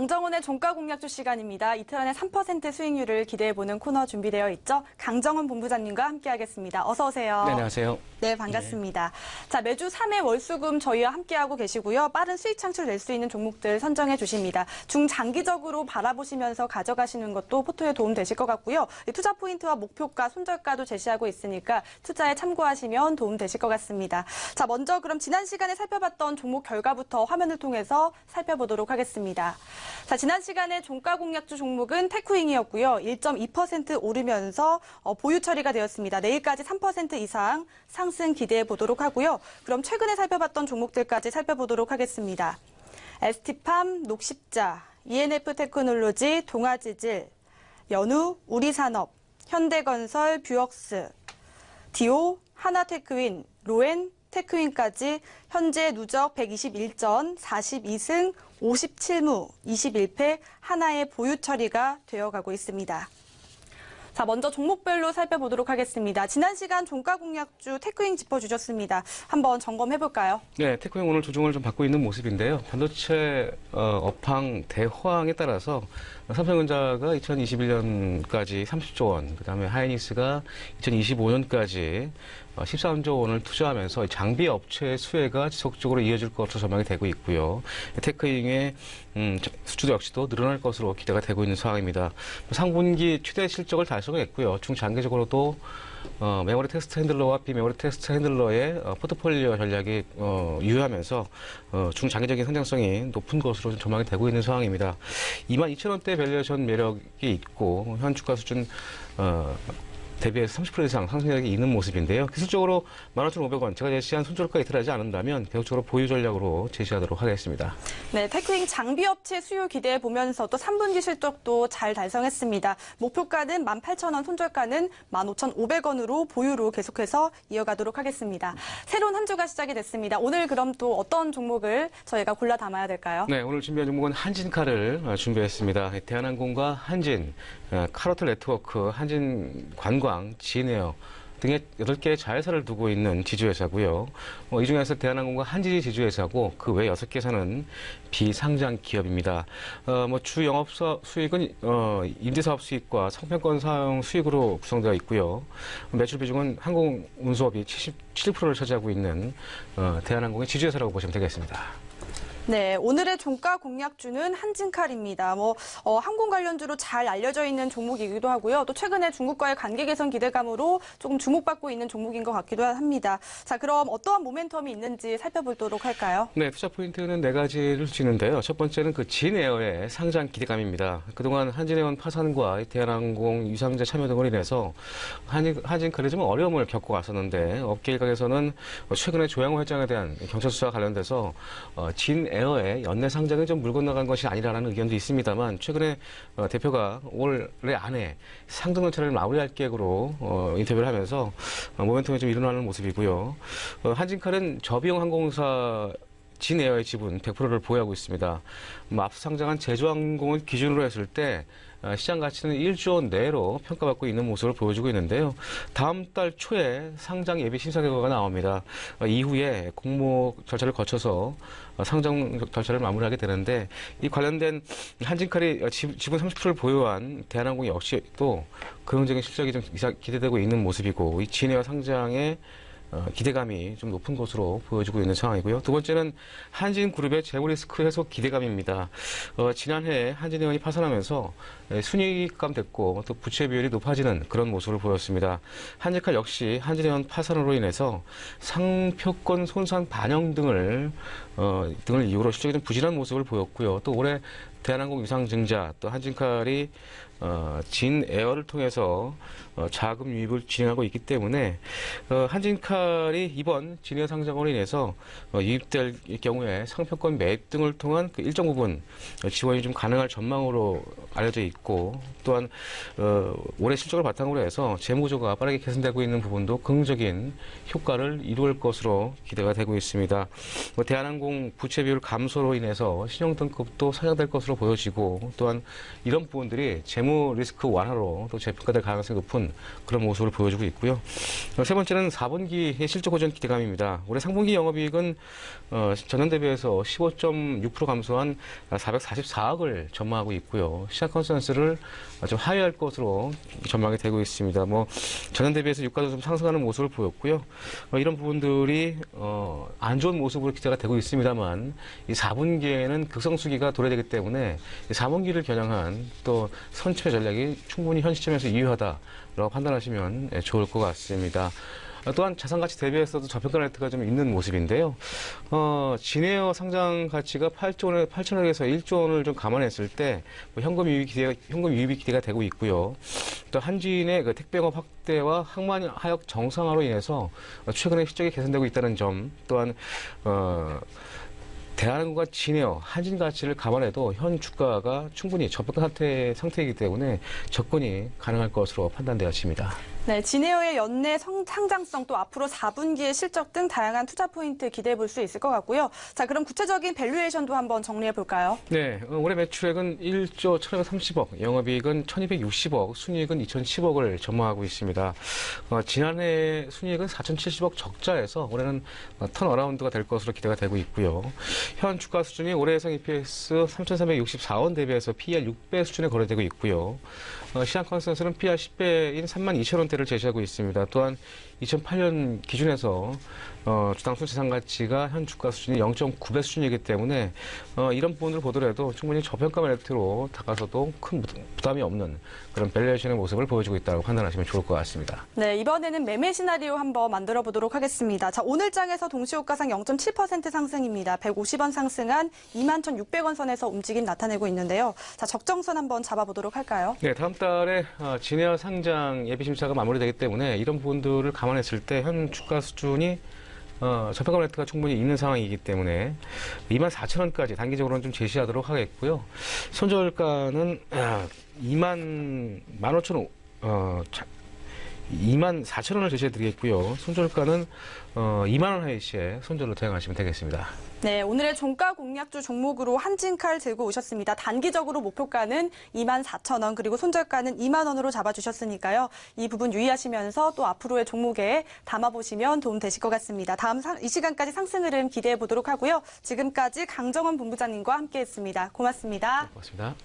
강정원의 종가 공략주 시간입니다. 이틀 안에 3% 수익률을 기대해보는 코너 준비되어 있죠. 강정원 본부장님과 함께하겠습니다. 어서 오세요. 네, 안녕하세요. 네, 반갑습니다. 자, 매주 3회 월수금 저희와 함께하고 계시고요. 빠른 수익 창출 낼 수 있는 종목들 선정해 주십니다. 중장기적으로 바라보시면서 가져가시는 것도 포트에 도움 되실 것 같고요. 투자 포인트와 목표가, 손절가도 제시하고 있으니까 투자에 참고하시면 도움 되실 것 같습니다. 자, 먼저 그럼 지난 시간에 살펴봤던 종목 결과부터 화면을 통해서 살펴보도록 하겠습니다. 자, 지난 시간에 종가 공략주 종목은 테크윙이었고요. 1.2% 오르면서 보유 처리가 되었습니다. 내일까지 3% 이상 상승 기대해 보도록 하고요. 그럼 최근에 살펴봤던 종목들까지 살펴보도록 하겠습니다. ST팜, 녹십자, ENF 테크놀로지, 동아지질, 연우, 우리산업, 현대건설, 뷰억스, 디오, 하나테크윈, 로엔, 테크윈까지 현재 누적 121전, 42승, 57무, 21패 하나의 보유 처리가 되어가고 있습니다. 자, 먼저 종목별로 살펴보도록 하겠습니다. 지난 시간 종가 공략주 테크윙 짚어주셨습니다. 한번 점검해볼까요? 네, 테크윙 오늘 조정을 좀 받고 있는 모습인데요. 반도체 업황 대호황에 따라서 삼성전자가 2021년까지 30조 원, 그다음에 하이닉스가 2025년까지 13조 원을 투자하면서 장비 업체의 수혜가 지속적으로 이어질 것으로 전망이 되고 있고요. 테크윙의 수주도 역시도 늘어날 것으로 기대가 되고 있는 상황입니다. 상분기 최대 실적을 달성했고요. 중장기적으로도 메모리 테스트 핸들러와 비메모리 테스트 핸들러의 포트폴리오 전략이 유효하면서 중장기적인 성장성이 높은 것으로 전망이 되고 있는 상황입니다. 22,000원대 밸류에이션 매력이 있고 현 주가 수준 대비해서 30% 이상 상승력이 있는 모습인데요. 기술적으로 15,500원, 제가 제시한 손절가 이탈하지 않는다면 계속적으로 보유 전략으로 제시하도록 하겠습니다. 네, 테크윙 장비업체 수요 기대해 보면서 또 3분기 실적도 잘 달성했습니다. 목표가는 18,000원, 손절가는 15,500원으로 보유로 계속해서 이어가도록 하겠습니다. 새로운 한 주가 시작이 됐습니다. 오늘 그럼 또 어떤 종목을 저희가 골라 담아야 될까요? 네, 오늘 준비한 종목은 한진카를 준비했습니다. 대한항공과 한진, 카로텔 네트워크, 한진 관광, 진에어 등의 8개의 자회사를 두고 있는 지주회사고요. 이 중에서 대한항공과 한진이 지주회사고 그 외 6개사는 비상장 기업입니다. 주 영업사 수익은 임대사업 수익과 상품권 사용 수익으로 구성되어 있고요. 매출 비중은 항공운수업이 77%를 차지하고 있는 대한항공의 지주회사라고 보시면 되겠습니다. 네, 오늘의 종가 공략주는 한진칼입니다. 항공 관련주로 잘 알려져 있는 종목이기도 하고요. 또 최근에 중국과의 관계 개선 기대감으로 조금 주목받고 있는 종목인 것 같기도 합니다. 자, 그럼 어떠한 모멘텀이 있는지 살펴보도록 할까요? 네, 투자 포인트는 4가지를 주는데요. 첫 번째는 진에어의 상장 기대감입니다. 그동안 한진해운 파산과 대한항공 유상자 참여 등으로 인해서 한진칼이 좀 어려움을 겪고 왔었는데 업계 일각에서는 최근에 조양호 회장에 대한 경찰 수사와 관련돼서 진에어의 연내 상장이 좀 물 건너간 것이 아니라는 의견도 있습니다만 최근에 대표가 올해 안에 상등 연차를 마무리할 계획으로 인터뷰를 하면서 모멘텀이 좀 일어나는 모습이고요. 한진칼은 저비용 항공사 진에어의 지분 100%를 보유하고 있습니다. 앞서 상장한 제주항공을 기준으로 했을 때 시장 가치는 1조 원 내로 평가받고 있는 모습을 보여주고 있는데요. 다음 달 초에 상장 예비 심사 결과가 나옵니다. 이후에 공모 절차를 거쳐서 상장 절차를 마무리하게 되는데 이 관련된 한진칼이 지분 30%를 보유한 대한항공 역시 또 긍정적인 실적이 좀 기대되고 있는 모습이고 이 진에어 상장의 기대감이 좀 높은 것으로 보여지고 있는 상황이고요. 두 번째는 한진그룹의 재무리스크 해소 기대감입니다. 지난해 한진해운이 파산하면서 순이익감 됐고 또 부채 비율이 높아지는 그런 모습을 보였습니다. 한진칼 역시 한진해운 파산으로 인해서 상표권 손상 반영 등을 이유로 실적이 좀 부진한 모습을 보였고요. 또 올해 대한항공 유상증자 또 한진칼이 진에어를 통해서 자금 유입을 진행하고 있기 때문에 한진칼이 이번 진에어 상장으로 인해서 유입될 경우에 상표권 매입 등을 통한 그 일정 부분 지원이 좀 가능할 전망으로 알려져 있고 또한 올해 실적을 바탕으로 해서 재무구조가 빠르게 개선되고 있는 부분도 긍정적인 효과를 이룰 것으로 기대가 되고 있습니다. 대한항공 부채 비율 감소로 인해서 신용 등급도 상향될 것으로 보여지고 또한 이런 부분들이 재무 너무 리스크 완화로 또 재평가될 가능성이 높은 그런 모습을 보여주고 있고요. 세 번째는 4분기의 실적 호전 기대감입니다. 올해 상분기 영업이익은 전년 대비해서 15.6% 감소한 444억을 전망하고 있고요. 시장 컨센서스를 좀 하회할 것으로 전망이 되고 있습니다. 전년 대비해서 유가도 좀 상승하는 모습을 보였고요. 이런 부분들이 안 좋은 모습으로 기대가 되고 있습니다만 이 4분기에는 극성수기가 도래되기 때문에 4분기를 겨냥한 또 선취의 전략이 충분히 현 시점에서 유효하다라고 판단하시면 좋을 것 같습니다. 또한 자산가치 대비해서도 저평가 레이트가 좀 있는 모습인데요. 진에어 상장 가치가 8천억에서 1조 원을 좀 감안했을 때 현금 유입이 기대가 되고 있고요. 또 한진의 그 택배업 확대와 항만 하역 정상화로 인해서 최근에 실적이 개선되고 있다는 점, 또한 대한항공과 진에어, 한진 가치를 감안해도 현 주가가 충분히 저평가 상태이기 때문에 접근이 가능할 것으로 판단되었습니다. 네, 진에어의 연내 상장성 또 앞으로 4분기의 실적 등 다양한 투자 포인트 기대해 볼 수 있을 것 같고요. 자, 그럼 구체적인 밸류에이션도 한번 정리해 볼까요? 네, 올해 매출액은 1조 1,230억, 영업이익은 1,260억, 순이익은 2,010억을 전망하고 있습니다. 지난해 순이익은 4,070억 적자에서 올해는 턴어라운드가 될 것으로 기대가 되고 있고요. 현 주가 수준이 올해 예상 EPS 3,364원 대비해서 PER 6배 수준에 거래되고 있고요. 시장 컨센서스는 PER 10배인 32,000원대를 제시하고 있습니다. 또한 2008년 기준에서 주당 순자산 가치가 현 주가 수준이 0.9배 수준이기 때문에 이런 부분을 보더라도 충분히 저평가 레이트로 다가서도 큰 부담이 없는 그런 밸류에이션의 모습을 보여주고 있다고 판단하시면 좋을 것 같습니다. 네, 이번에는 매매 시나리오 한번 만들어 보도록 하겠습니다. 자, 오늘 장에서 동시호가상 0.7% 상승입니다. 150원 상승한 21,600원 선에서 움직임 나타내고 있는데요. 자, 적정선 한번 잡아보도록 할까요? 네, 다음 달에 진에어 상장 예비 심사가 마무리되기 때문에 이런 부분들을 감안했을 때 현 주가 수준이 저평가 레이트가 충분히 있는 상황이기 때문에 24,000원까지 단기적으로는 좀 제시하도록 하겠고요. 손절가는 24,000원을 제시해 드리겠고요. 손절가는 2만 원 하이 시에 손절로 대응하시면 되겠습니다. 네, 오늘의 종가 공략주 종목으로 한진칼 들고 오셨습니다. 단기적으로 목표가는 24,000원 그리고 손절가는 2만 원으로 잡아주셨으니까요. 이 부분 유의하시면서 또 앞으로의 종목에 담아보시면 도움 되실 것 같습니다. 이 시간까지 상승 흐름 기대해 보도록 하고요. 지금까지 강정원 본부장님과 함께했습니다. 고맙습니다. 고맙습니다.